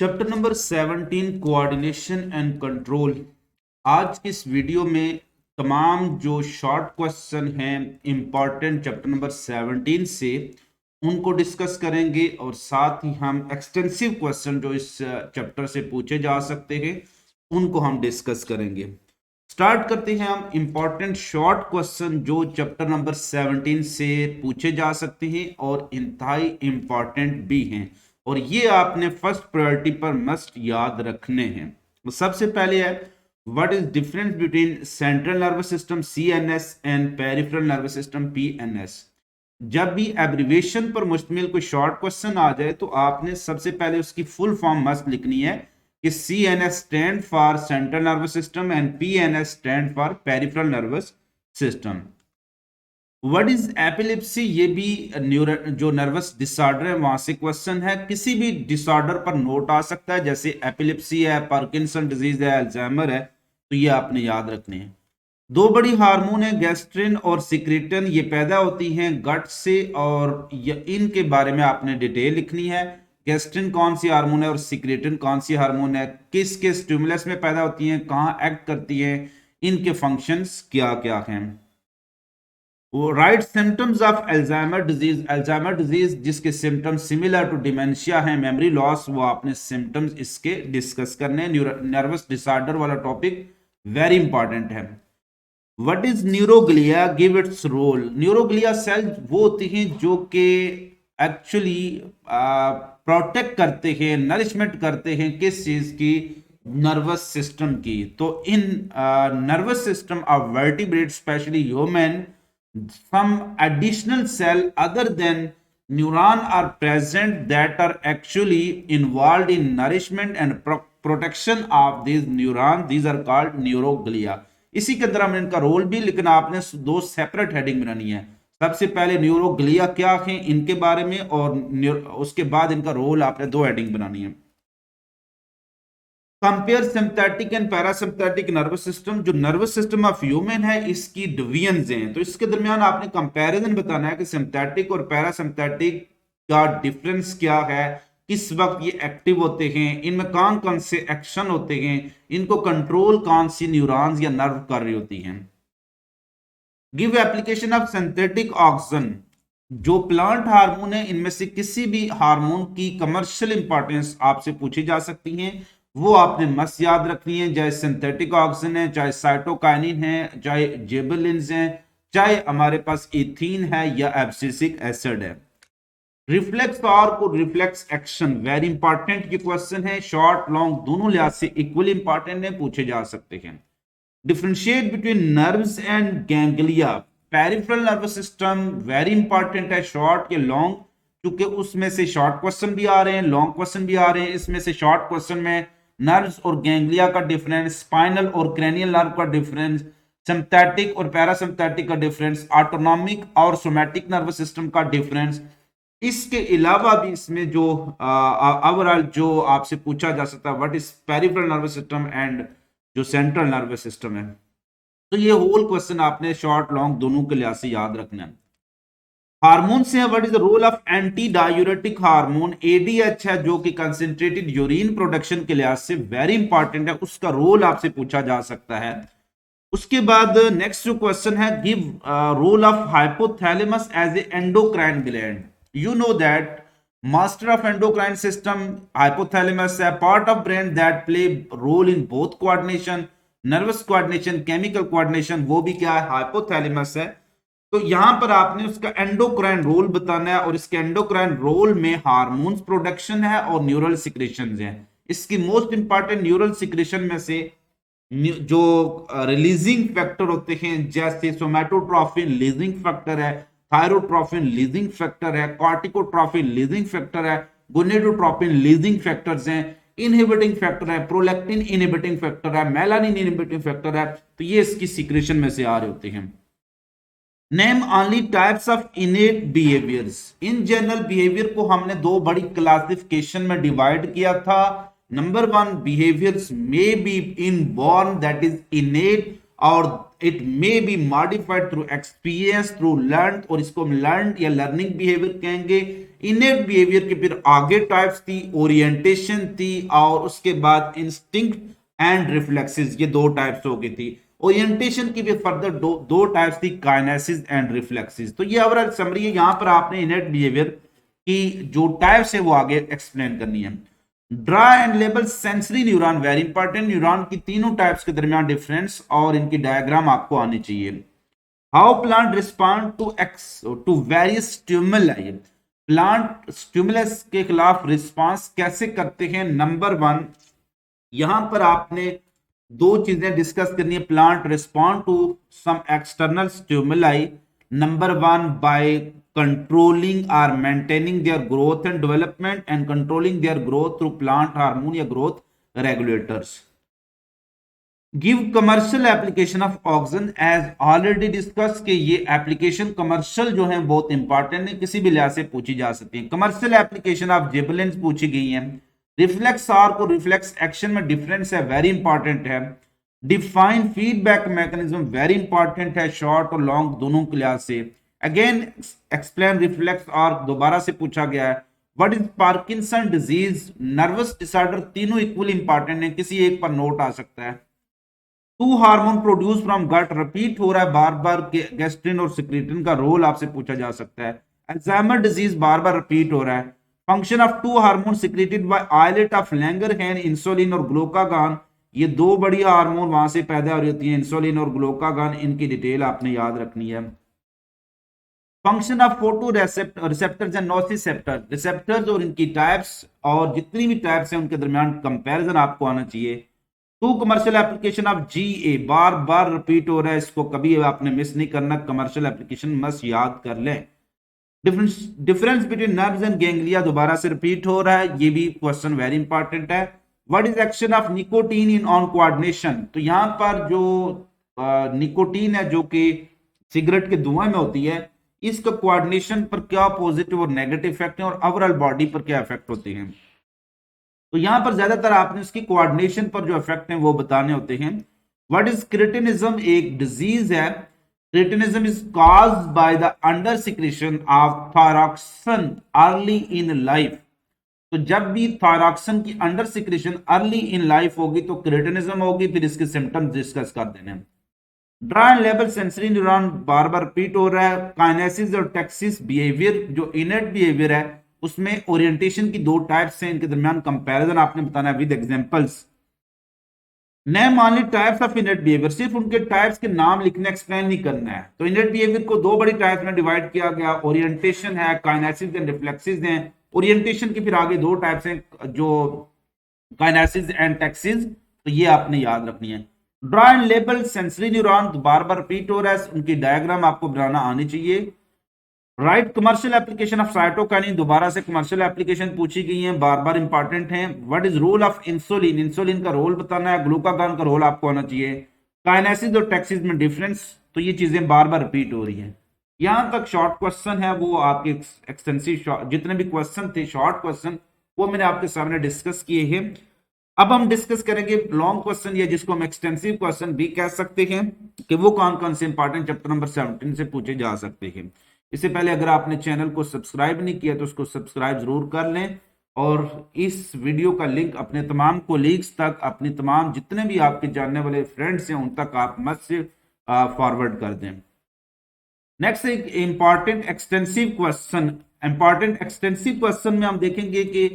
Chapter number 17 coordination and control. आज की इस वीडियो में तमाम जो शॉर्ट क्वेश्चन हैं इंपॉर्टेंट चैप्टर नंबर 17 से उनको डिस्कस करेंगे और साथ ही हम एक्सटेंसिव क्वेश्चन जो इस चैप्टर से पूछे जा सकते हैं उनको हम डिस्कस करेंगे। स्टार्ट करते हैं हम इंपॉर्टेंट शॉर्ट क्वेश्चन जो चैप्टर नंबर 17 से पूछे जा सकते हैं और इंतहाई इंपॉर्टेंट भी हैं और ये आपने फर्स्ट प्रायोरिटी पर मस्ट याद रखने हैं। तो सबसे पहले है what is difference between central nervous system CNS and peripheral nervous system PNS. जब भी एब्रिविएशन पर मुश्तमिल कोई शॉर्ट क्वेश्चन आ जाए तो आपने सबसे पहले उसकी फुल फॉर्म मस्ट लिखनी है कि CNS stand for central nervous system and PNS stand for peripheral nervous system. What is epilepsy, ये भी जो नर्वस डिसऑर्डर है वहां से क्वेश्चन है। किसी भी डिसऑर्डर पर नोट आ सकता है, जैसे एपिलेप्सी है, पार्किंसन डिजीज है, अल्जाइमर है, तो ये आपने याद रखने हैं। दो बड़ी हार्मोन है गैस्ट्रिन और सिक्रेटिन, ये पैदा होती हैं गट से और इनके बारे में आपने डिटेल लिखनी है। गैस्ट्रिन कौन सी हार्मोन है और सिक्रेटिन कौन सी हार्मोन है, किस किस स्टिमुलस में पैदा होती हैं, कहाँ एक्ट करती हैं, इनके फंक्शंस क्या क्या हैं। Write symptoms of Alzheimer disease जिसके सिम्टम्स सिमिलर टू डिमेंशिया है, मेमोरी लॉस, वो आपने सिम्टम्स इसके डिस्कस करने। नर्वस डिसऑर्डर वाला टॉपिक वेरी इंपॉर्टेंट है। What is neuroglia, give its role. Neuroglia cell वो होती हैं जो कि एक्चुअली प्रोटेक्ट करते हैं, नरिशमेंट करते हैं किस चीज की, नर्वस सिस्टम की। तो इन nervous system of vertebrate specially human some additional cell other than neuron are present that are actually involved in nourishment and protection of these neurons. These are called neuroglia. इसी के अंदर हमने इनका role भी लिखना, आपने दो सेपरेट हेडिंग बनानी है। सबसे पहले न्यूरोग्लिया क्या है इनके बारे में और उसके बाद इनका रोल आपने दो हेडिंग बनानी है। Compare sympathetic and parasympathetic nervous system. जो नर्वस सिस्टम ऑफ ह्यूमन है इसकी डिवीजन्स हैं, तो इसके दरमियान आपने कंपैरिजन बताना है कि सिंपैथेटिक और पैरासिम्पैथेटिक का डिफरेंस क्या है, किस वक्त ये एक्टिव होते हैं, इनमें कौन कौन से एक्शन होते हैं, इनको कंट्रोल कौन सी न्यूरॉन्स या नर्व कर रही होती हैं। Give application of synthetic oxygen. जो प्लांट हार्मोन है इनमें से किसी भी हार्मोन की कमर्शियल इंपॉर्टेंस आपसे पूछी जा सकती है, वो आपने मस्त याद रखनी है। चाहे सिंथेटिक ऑक्सीजन है, चाहे साइटोकाइनिन है, चाहे जेबुलिन्स हैं, चाहे हमारे पास इथीन है या एब्सिसिक एसिड है। रिफ्लेक्स टॉर्क और रिफ्लेक्स एक्शन वेरी इंपॉर्टेंट ये क्वेश्चन है, शॉर्ट लॉन्ग दोनों लिहाज से इक्वली इंपॉर्टेंट है, पूछे जा सकते हैं। Differentiate between nerves and ganglia. Peripheral nervous system very important है, शॉर्ट के लॉन्ग, क्योंकि उसमें से शॉर्ट क्वेश्चन भी आ रहे हैं, लॉन्ग क्वेश्चन भी आ रहे हैं। इसमें से शॉर्ट क्वेश्चन में नर्व्स और गैंग्लिया का डिफरेंस, स्पाइनल और क्रेनियल नर्व का डिफरेंस, सिंपैथेटिक और पैरासिम्पैथेटिक का डिफरेंस, ऑटोनॉमिक और सोमैटिक नर्वस सिस्टम का डिफरेंस। इसके अलावा भी इसमें जो ओवरऑल जो आपसे पूछा जा सकता है, what is peripheral nervous system and जो सेंट्रल नर्वस सिस्टम है, तो ये होल क्वेश्चन आपने शॉर्ट लॉन्ग दोनों के लिहाज से याद रखना है। हार्मोन से है, what is the role of anti diuretic hormone, ADH है जो कि कंसंट्रेटेड यूरिन प्रोडक्शन के लिहाज से वेरी इंपॉर्टेंट है, उसका रोल आपसे पूछा जा सकता है। उसके बाद नेक्स्ट जो क्वेश्चन है, give role of hypothalamus as a endocrine gland. You know that master of endocrine system hypothalamus है, part of brain that play role in both coordination, nervous coordination, chemical coordination, वो भी क्या है, hypothalamus है। तो यहां पर आपने उसका एंडोक्राइन रोल बताना है और इसके एंडोक्राइन रोल में हार्मोन्स प्रोडक्शन है और न्यूरल सिक्रेशंस हैं। इसकी मोस्ट इंपॉर्टेंट न्यूरल सिक्रेशन में से जो रिलीजिंग फैक्टर होते हैं, जैसे सोमैटोट्रोफिन लीजिंग फैक्टर है, थायरोट्रोफिन लीजिंग फैक्टर है, कॉर्टिकोट्रोफिन लीजिंग फैक्टर है, गोनेडोट्रोपिन लीजिंग फैक्टर्स हैं, इनहिबिटिंग फैक्टर है, प्रोलैक्टिन इनहिबिटिंग फैक्टर है, मेलानिन इनहिबिटिंग फैक्टर है। तो ये इसकी सीक्रेशन में से आ रहे होते हैं। Name only types of innate behaviours. इन जनरल बिहेवियर को हमने दो बड़ी क्लासिफिकेशन में डिवाइड किया था। Number one, behaviours may be inborn that is innate, और it may be modified through experience, through learn, और इसको हम लर्न या लर्निंग बिहेवियर कहेंगे। इनेट बिहेवियर के फिर आगे टाइप्स थी, ओरिएंटेशन थी, और उसके बाद इंस्टिंक्ट एंड रिफ्लेक्सेस, ये दो टाइप्स हो गई थी। ओरिएंटेशन की भी फर्दर दो टाइप्स थी, काइनेसिस एंड रिफ्लेक्सेस। तो ये ओवरऑल समरी है, यहां पर आपने इनेट बिहेवियर की जो टाइप्स है वो आगे एक्सप्लेन करनी है। Draw and label sensory neuron, very important, neuron की तीनों टाइप्स के दरमियान डिफरेंस और इनकी डायग्राम आपको आनी चाहिए। How plant respond to various stimuli, plant stimulus के खिलाफ रिस्पांस कैसे करते हैं। नंबर 1, यहां पर आपने दो चीजें डिस्कस करनी है। Plant respond to some external stimuli, number 1 by controlling or maintaining their growth and development and controlling their growth through plant hormone या growth regulators. Give commercial application of oxygen, as already discussed कि ये application commercial जो है बहुत important है, किसी भी लिहाज से पूछी जा सकती है। कमर्शियल एप्लीकेशन ऑफ जिबरेलिंस पूछी गई है। रिफ्लेक्स आर्क और रिफ्लेक्स एक्शन में डिफरेंस है, वेरी इंपॉर्टेंट है। Define feedback mechanism, very important है, शॉर्ट और लॉन्ग दोनों के लिहाज से। अगेन एक्सप्लेन रिफ्लेक्स आर्क, दोबारा से पूछा गया है। What is Parkinson disease, nervous disorder, तीनों इक्वली इंपॉर्टेंट है, किसी एक पर नोट आ सकता है। Two hormone produce from gut, repeat हो रहा है बार बार, गैस्ट्रिन और सिक्रीटिन का रोल आपसे पूछा जा सकता है। अल्जाइमर डिजीज बार बार रिपीट हो रहा है। Function of two hormone secreted by islet of Langerhans, insulin और ग्लूकागॉन, ये दो बड़ी हार्मोन वहां से पैदा हो रही हैं, इंसुलिन और ग्लूकागॉन, इनकी डिटेल आपने याद रखनी है। Function of photo receptors and nociceptor, receptors और इनकी टाइप्स, और जितनी भी टाइप्स हैं उनके दरमियान कंपैरिजन आपको आना चाहिए। Two commercial application of GA, बार बार रिपीट हो रहा है, इसको कभी आपने मिस नहीं करना, कमर्शियल एप्लीकेशन मस्ट याद कर लें। Difference between nerves and ganglia, दोबारा से रिपीट हो रहा है, ये भी क्वेश्चन वेरी इंपॉर्टेंट है। What is action of nicotine in on coordination, तो यहां पर जो निकोटीन है जो कि सिगरेट के धुआं में होती है, इसका कोऑर्डिनेशन पर क्या पॉजिटिव और नेगेटिव इफेक्ट है और ओवरऑल बॉडी पर क्या इफेक्ट होते हैं। तो यहां पर ज्यादातर आपने इसकी कोऑर्डिनेशन पर जो इफेक्ट है वो बताने होते हैं। व्हाट इज क्रिटिनिज्म, एक डिजीज है। Cretinism is caused by the under secretion of thyroxine early in life, तो जब भी थायरॉक्सिन की under secretion early in life होगी तो क्रिटिनिज्म होगी। फिर इसके सिम्टम्स डिस्कस कर देने। Draw and label sensory neuron, बार बार रिपीट हो रहा है। काइनेसिस और टैक्सिस बिहेवियर, जो इनेट बिहेवियर है उसमें ओरिएंटेशन की दो टाइप्स हैं, इनके दरमियान कंपैरिजन आपने बताना है with examples. Name only types of इनेट behaviour, सिर्फ उनके टाइप्स के नाम लिखने, एक्सप्लेन नहीं करना है। तो इनेट बिहेवियर को दो बड़ी टाइप्स में डिवाइड किया गया, ओरिएंटेशन है, काइनेसिस एंड रिफ्लेक्सिस हैं। ओरिएंटेशन की फिर आगे दो टाइप्स हैं, जो काइनेसिस एंड टैक्सिस, तो ये आपने याद रखनी है। Draw and label sensory neuron, बार बार रिपीट हो रहा है, उनकी डायग्राम आपको बनाना आनी चाहिए। Write commercial application of cytokinin, दोबारा से कमर्शियल एप्लीकेशन पूछी गई है, बार बार इंपॉर्टेंट है। What is role of insulin, insulin का रोल बताना है, ग्लूकागॉन का रोल आपको आना चाहिए। काइनेसिस और टैक्सिस में डिफरेंस, तो ये चीजें बार बार रिपीट हो रही हैं। यहां तक शॉर्ट क्वेश्चन है, वो आपके एक्सटेंसिव जितने भी क्वेश्चन थे शॉर्ट क्वेश्चन, वो मैंने आपके सामने डिस्कस किए हैं। अब हम डिस्कस करेंगे लॉन्ग क्वेश्चन, या जिसको हम एक्सटेंसिव क्वेश्चन भी कह सकते हैं, कि वो कौन कौन से इंपॉर्टेंट चैप्टर नंबर 17 से पूछे जा सकते हैं। इससे पहले अगर आपने चैनल को सब्सक्राइब नहीं किया तो उसको सब्सक्राइब जरूर कर लें, और इस वीडियो का लिंक अपने तमाम कोलीग्स तक, अपने तमाम जितने भी आपके जानने वाले फ्रेंड्स हैं उन तक आप मत से फॉरवर्ड कर दें। नेक्स्ट एक important extensive question, important extensive question में हम देखेंगे कि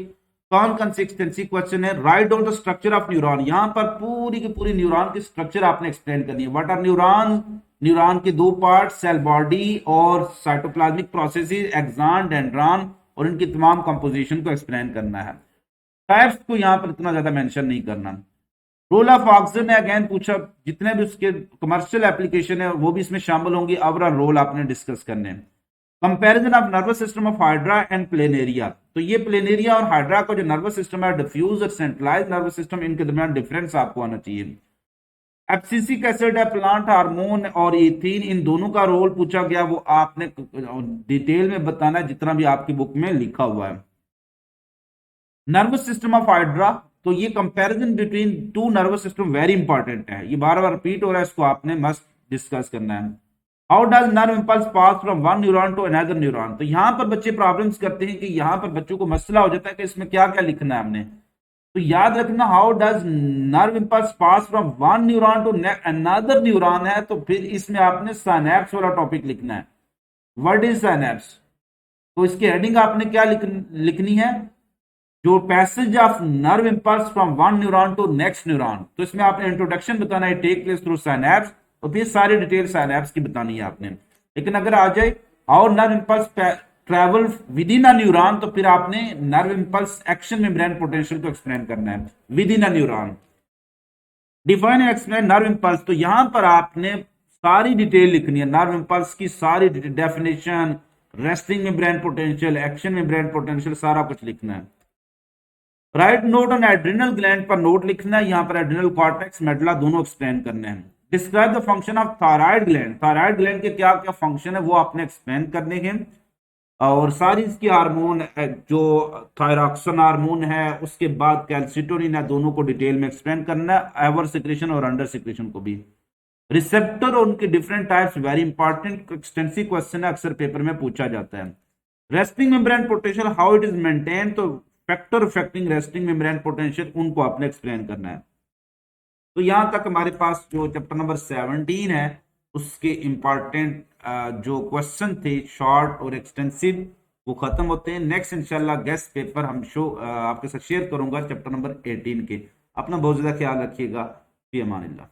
कौन कौन से एक्सटेंसिव क्वेश्चन है। Write down the structure of neuron, यहां पर पूरी की पूरी न्यूरॉन की स्ट्रक्चर आपने एक्सप्लेन करनी है। व्हाट आर न्यूरॉन, न्यूरॉन के दो पार्ट, सेल बॉडी और साइटोप्लाज्मिक प्रोसेसेस, एक्सॉन, डेंड्रॉन, और इनकी तमाम कंपोजिशन को एक्सप्लेन करना है। टाइप्स को यहां पर इतना ज्यादा मेंशन नहीं करना। रोल ऑफ ऑक्सीजन है, अगेन पूछा, जितने भी उसके कमर्शियल एप्लीकेशन है वो भी इसमें शामिल होंगी, ओवरऑल रोल आपने डिस्कस करने हैं। Comparison of nervous system of hydra and planaria, तो ये प्लेनेरिया और हाइड्रा का जो नर्वस सिस्टम है, डिफ्यूज और सेंट्रलाइज नर्वस सिस्टम, इनके दरमियान डिफरेंस आपको आना चाहिए। एब्सिसिक एसिड है, प्लांट हार्मोन और इथीन, इन दोनों का रोल पूछा गया, वो आपने डिटेल में बताना है जितना भी आपकी बुक में लिखा हुआ है। नर्वस सिस्टम ऑफ हाइड्रा, तो ये comparison between two nervous system very important है, ये बार बार रिपीट हो रहा है, इसको आपने मस्ट डिस्कस करना है। How does nerve impulse pass from one neuron to another neuron. तो यहां पर बच्चे प्रॉब्लम्स करते हैं कि यहां पर बच्चों को मसला हो जाता है कि इसमें क्या क्या लिखना है हमने। तो याद रखना, how does nerve impulse pass from one neuron to another neuron है, तो फिर इसमें आपने साइनेप्स वाला टॉपिक लिखना है। व्हाट इज साइनेप्स, तो इसकी हेडिंग आपने क्या लिखनी है, जो passage of nerve impulse from one neuron to next neuron. तो इसमें आपने इंट्रोडक्शन बताना है, टेक प्लेस थ्रू साइनेप्स, और फिर सारी डिटेल साइनेप्स की बतानी है आपने। लेकिन अगर आ जाए और nerve impulse travel with in a neuron, तो फिर आपने nerve impulse action membrane potential को एक्सप्लेन करना है with in a neuron. Define and explain nerve impulse, तो यहां पर आपने सारी डिटेल लिखनी है, नर्व इंपल्स की सारी definition, resting membrane potential, action membrane potential, सारा कुछ लिखना है। Right note on adrenal gland पर नोट लिखना है, यहां पर एड्रिनल कॉर्टेक्स मेडुला दोनों एक्सप्लेन करने हैं। Describe the function of thyroid gland, thyroid gland के क्या क्या फंक्शन है वो आपने एक्सप्लेन करने हैं। और सारी इसकी हार्मोन, जो थायरॉक्सिन हार्मोन है, उसके बाद कैल्सिटोनिन है, दोनों को डिटेल में एक्सप्लेन करना है, एवर सिक्रेशन और अंडर सिक्रेशन को भी। रिसेप्टर और उनके different types very important extensive question है, अक्सर पेपर में पूछा जाता है। Resting membrane potential how it is maintain, तो factor affecting resting membrane potential उनको आपने एक्सप्लेन करना है। तो यहां तक हमारे पास जो चैप्टर नंबर 17 है उसके इंपॉर्टेंट जो क्वेश्चन थे शॉर्ट और एक्सटेंसिव वो खत्म होते हैं। नेक्स्ट इंशाल्लाह गेस्ट पेपर हम आपके साथ शेयर करूंगा चैप्टर नंबर 18 के। अपना बहुत ज्यादा ख्याल रखिएगा। फी अमानिल्लाह।